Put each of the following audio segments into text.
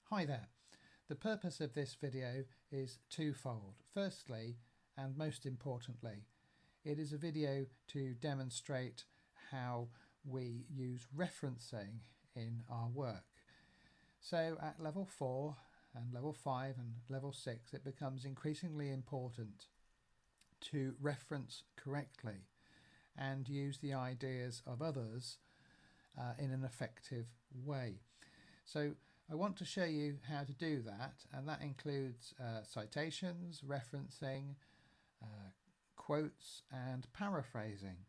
Hi there. The purpose of this video is twofold. Firstly, and most importantly, it is a video to demonstrate how we use referencing in our work. So at level 4 and level 5 and level 6, it becomes increasingly important to reference correctly and use the ideas of others in an effective way. So I want to show you how to do that, and that includes citations, referencing, quotes and paraphrasing.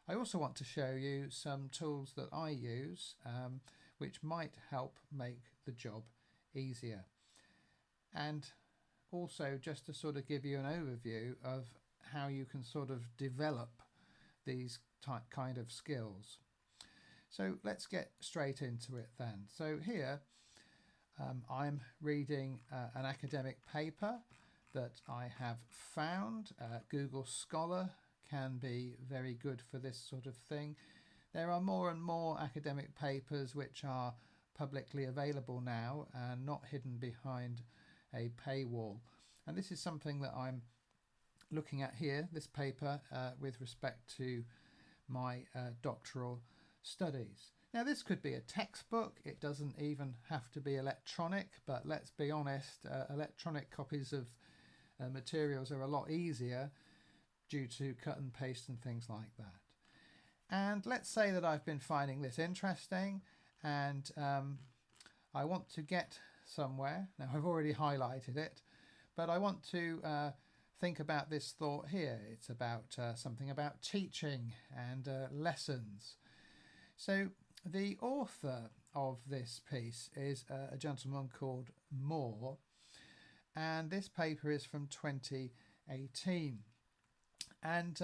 I also want to show you some tools that I use which might help make the job easier, and also just to sort of give you an overview of how you can sort of develop these kind of skills. So let's get straight into it then. So here I'm reading an academic paper that I have found. Google Scholar can be very good for this sort of thing. There are more and more academic papers which are publicly available now and not hidden behind a paywall. And this is something that I'm looking at here, this paper, with respect to my doctoral studies. Now this could be a textbook, it doesn't even have to be electronic, but let's be honest, electronic copies of materials are a lot easier due to cut and paste and things like that. And let's say that I've been finding this interesting and I want to get somewhere. Now I've already highlighted it, but I want to think about this thought here. It's about something about teaching and lessons. So the author of this piece is a gentleman called Moore, and this paper is from 2018. And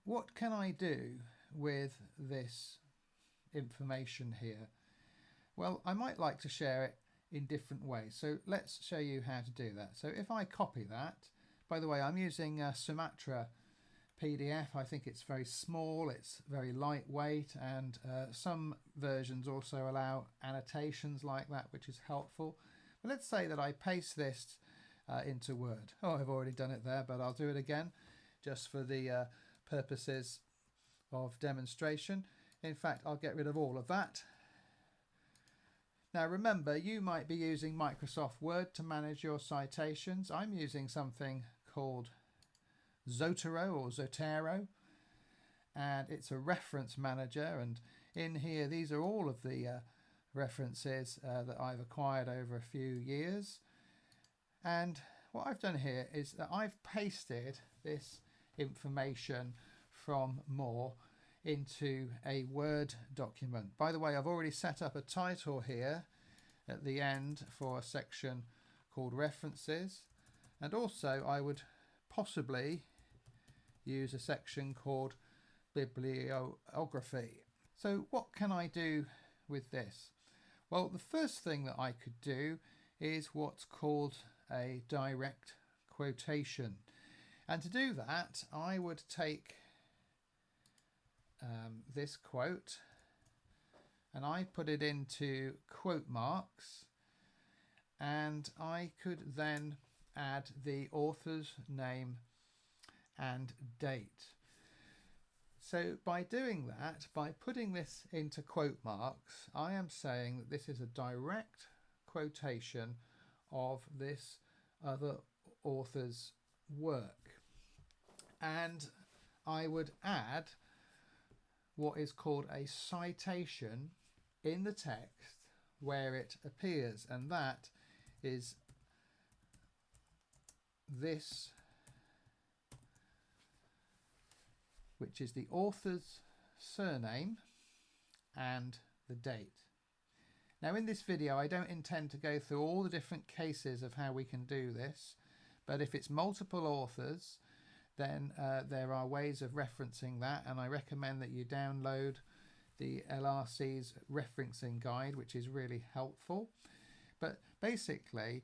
what can I do with this information here? Well, I might like to share it in different ways. So let's show you how to do that. So if I copy that, by the way, I'm using Sumatra PDF. I think it's very small, it's very lightweight, and some versions also allow annotations like that, which is helpful. But let's say that I paste this into Word. Oh, I've already done it there, but I'll do it again just for the purposes of demonstration. In fact, I'll get rid of all of that. Now remember, you might be using Microsoft Word to manage your citations. I'm using something called Zotero, and it's a reference manager, and in here these are all of the references that I've acquired over a few years. And what I've done here is that I've pasted this information from Moore into a Word document. By the way, I've already set up a title here at the end for a section called References, and also I would possibly use a section called Bibliography. So what can I do with this? Well, the first thing that I could do is what's called a direct quotation. And to do that, I would take this quote and I put it into quote marks, and I could then add the author's name and date. So by doing that, by putting this into quote marks, I am saying that this is a direct quotation of this other author's work. And I would add what is called a citation in the text where it appears, and that is this, which is the author's surname and the date. Now in this video I don't intend to go through all the different cases of how we can do this, but if it's multiple authors, then there are ways of referencing that, and I recommend that you download the LRC's referencing guide, which is really helpful. But basically,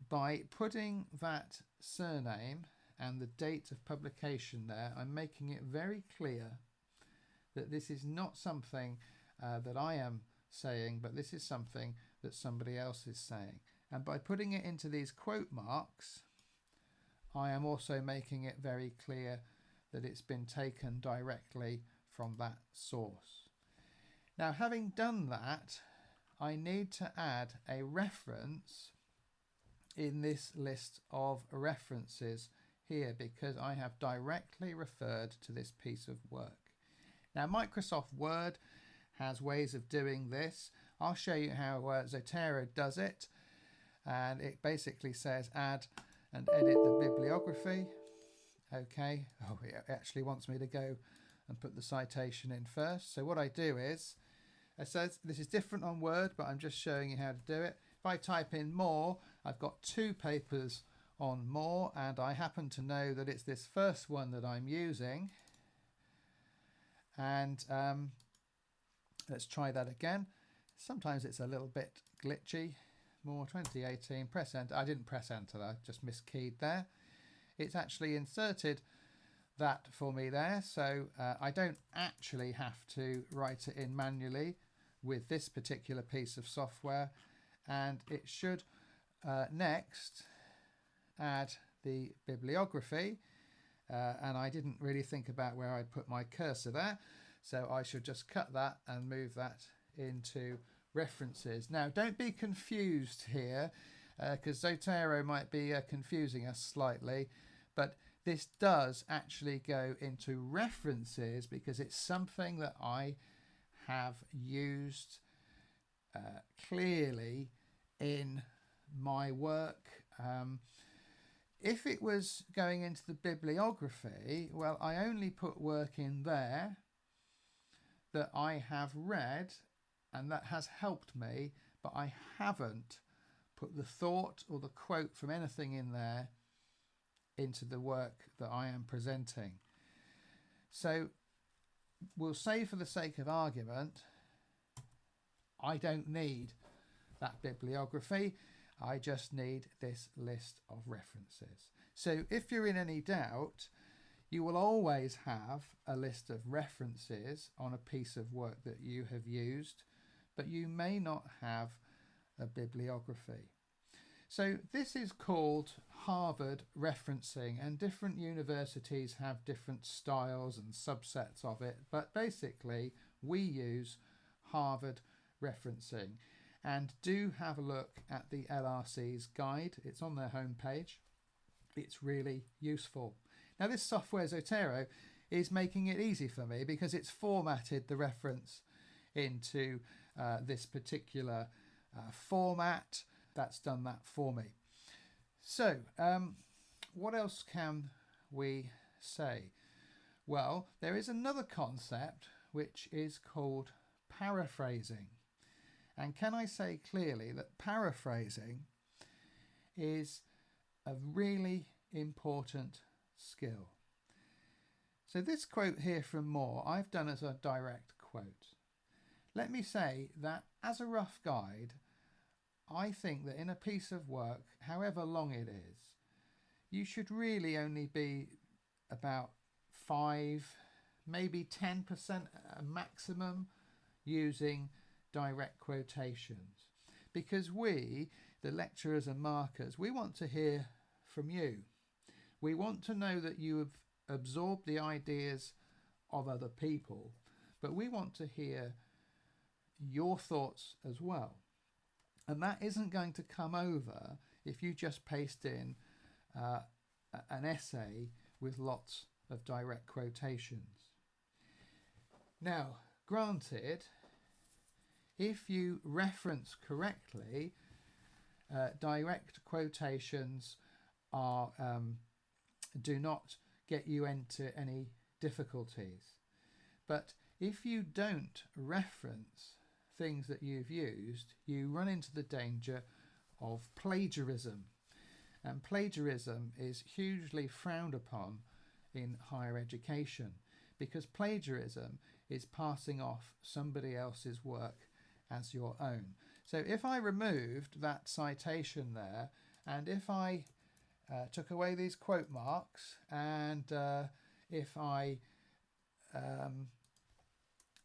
by putting that surname and the date of publication there, I'm making it very clear that this is not something that I am saying, but this is something that somebody else is saying. And by putting it into these quote marks, I am also making it very clear that it's been taken directly from that source. Now, having done that, I need to add a reference in this list of references here because I have directly referred to this piece of work. Now, Microsoft Word has ways of doing this. I'll show you how Zotero does it, and it basically says add and edit the bibliography. Okay, oh, it actually wants me to go and put the citation in first. So what I do is, it says this is different on Word, but I'm just showing you how to do it. If I type in more, I've got 2 papers on more, and I happen to know that it's this first one that I'm using. And let's try that again. Sometimes it's a little bit glitchy. More 2018, press enter. I didn't press enter, I just miskeyed there. It's actually inserted that for me there, so I don't actually have to write it in manually with this particular piece of software, and it should next add the bibliography, and I didn't really think about where I'd put my cursor there, so I should just cut that and move that into references. Now, don't be confused here, because Zotero might be confusing us slightly, but this does actually go into references because it's something that I have used clearly in my work. If it was going into the bibliography, well, I only put work in there that I have read and that has helped me, but I haven't put the thought or the quote from anything in there into the work that I am presenting. So we'll say, for the sake of argument, I don't need that bibliography. I just need this list of references. So if you're in any doubt, you will always have a list of references on a piece of work that you have used, but you may not have a bibliography. So this is called Harvard referencing, and different universities have different styles and subsets of it, but basically we use Harvard referencing. And do have a look at the LRC's guide. It's on their homepage. It's really useful. Now, this software Zotero is making it easy for me because it's formatted the reference into this particular format. That's done that for me. So what else can we say? Well, there is another concept which is called paraphrasing. And can I say clearly that paraphrasing is a really important skill. So this quote here from Moore, I've done as a direct quote. Let me say that as a rough guide, I think that in a piece of work, however long it is, you should really only be about 5, maybe 10% maximum using direct quotations, because we, the lecturers and markers, we want to hear from you. We want to know that you have absorbed the ideas of other people, but we want to hear your thoughts as well. And that isn't going to come over if you just paste in an essay with lots of direct quotations. Now, granted, if you reference correctly, direct quotations are do not get you into any difficulties. But if you don't reference things that you've used, you run into the danger of plagiarism. And plagiarism is hugely frowned upon in higher education, because plagiarism is passing off somebody else's work as your own. So if I removed that citation there, and if I took away these quote marks, and if I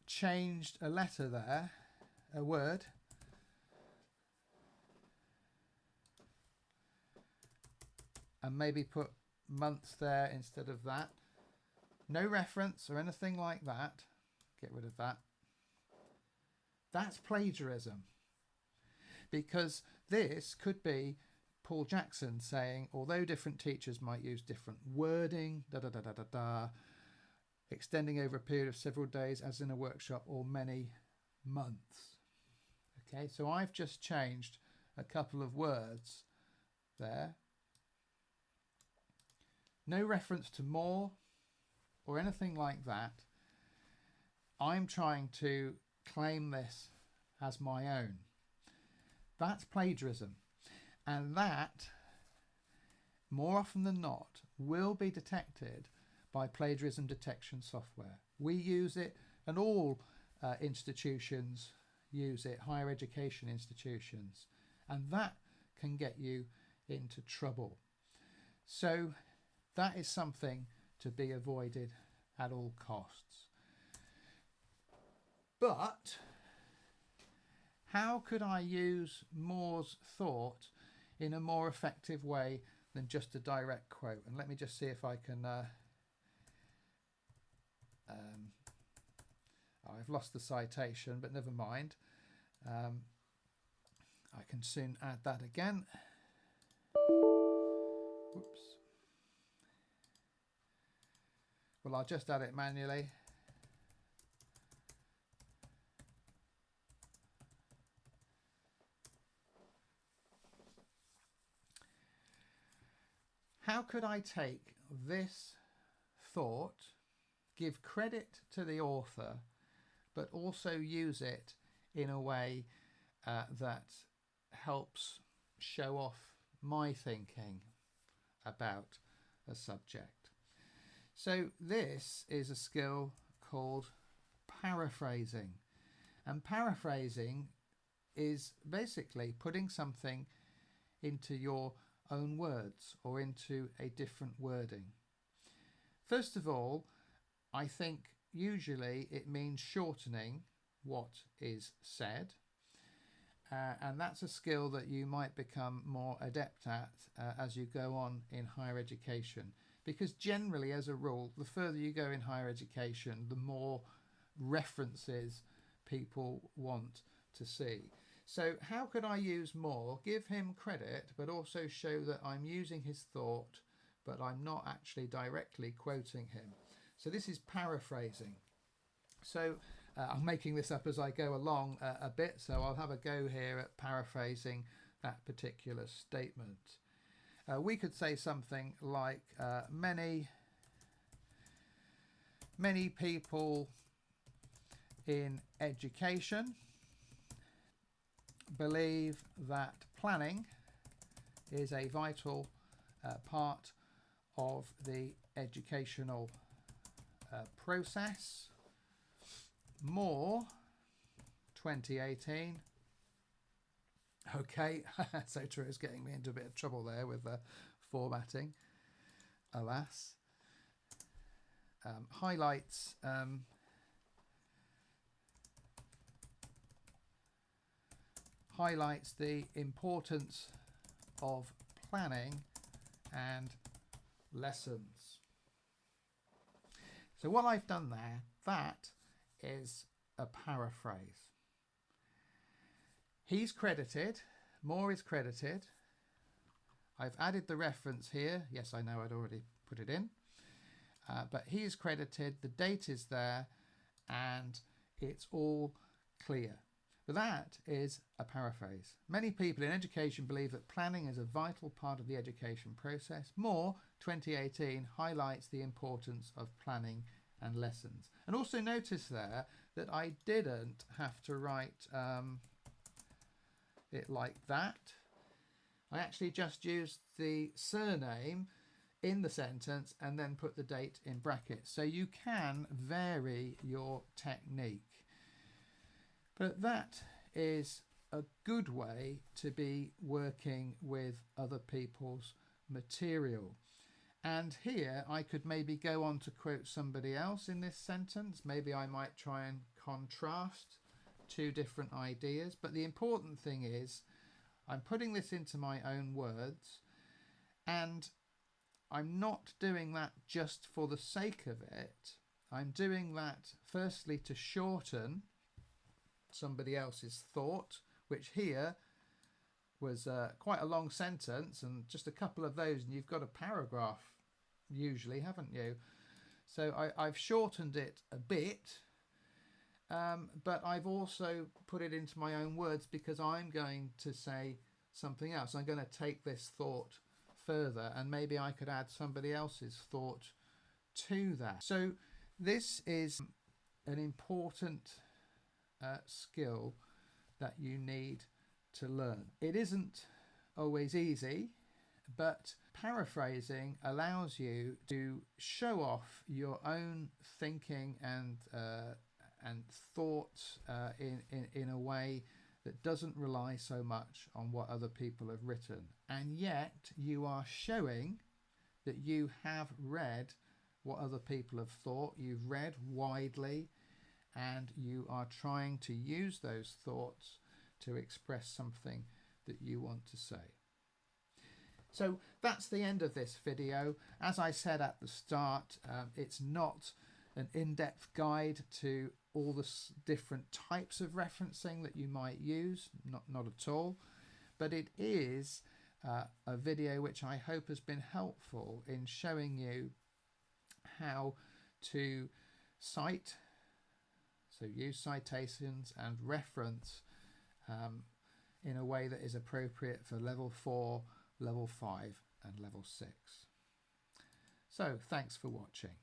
changed a letter there, a word, and maybe put months there instead of that. No reference or anything like that. Get rid of that. That's plagiarism. Because this could be Paul Jackson saying, although different teachers might use different wording, extending over a period of several days as in a workshop or many months. Okay, so I've just changed a couple of words there. No reference to more or anything like that. I'm trying to claim this as my own. That's plagiarism. And that, more often than not, will be detected by plagiarism detection software. We use it, and all institutions use it, higher education institutions, and that can get you into trouble. So that is something to be avoided at all costs. But how could I use Moore's thought in a more effective way than just a direct quote? And let me just see if I can I've lost the citation, but never mind. I can soon add that again. Whoops. Well, I'll just add it manually. How could I take this thought, give credit to the author, but also use it in a way that helps show off my thinking about a subject? So this is a skill called paraphrasing. And paraphrasing is basically putting something into your own words or into a different wording. First of all, I think usually it means shortening what is said, and that's a skill that you might become more adept at as you go on in higher education, because generally, as a rule, the further you go in higher education, the more references people want to see. So how could I use more, give him credit, but also show that I'm using his thought, but I'm not actually directly quoting him? So this is paraphrasing. So I'm making this up as I go along a bit, so I'll have a go here at paraphrasing that particular statement. We could say something like, many people in education believe that planning is a vital part of the educational process. More 2018. Okay, so true, it's getting me into a bit of trouble there with formatting, alas. Highlights highlights the importance of planning and lessons. So what I've done there, that is a paraphrase. He's credited, Moore is credited. I've added the reference here. Yes, I know I'd already put it in. But he is credited, the date is there, and it's all clear. But that is a paraphrase. Many people in education believe that planning is a vital part of the education process. Moore, 2018, highlights the importance of planning and lessons. And also notice there that I didn't have to write it like that. I actually just used the surname in the sentence and then put the date in brackets. So you can vary your technique. But that is a good way to be working with other people's material. And here I could maybe go on to quote somebody else in this sentence. Maybe I might try and contrast two different ideas. But the important thing is I'm putting this into my own words, and I'm not doing that just for the sake of it. I'm doing that firstly to shorten somebody else's thought, which here was quite a long sentence, and just a couple of those and you've got a paragraph usually, haven't you? So I've shortened it a bit, but I've also put it into my own words because I'm going to say something else. I'm going to take this thought further, and maybe I could add somebody else's thought to that. So this is an important skill that you need to learn. It isn't always easy, but paraphrasing allows you to show off your own thinking and thoughts in a way that doesn't rely so much on what other people have written, and yet you are showing that you have read what other people have thought, you've read widely, and you are trying to use those thoughts to express something that you want to say. So that's the end of this video. As I said at the start, it's not an in-depth guide to all the different types of referencing that you might use, not at all, but it is a video which I hope has been helpful in showing you how to cite, so use citations and reference in a way that is appropriate for level 4, level 5 and level 6. So thanks for watching.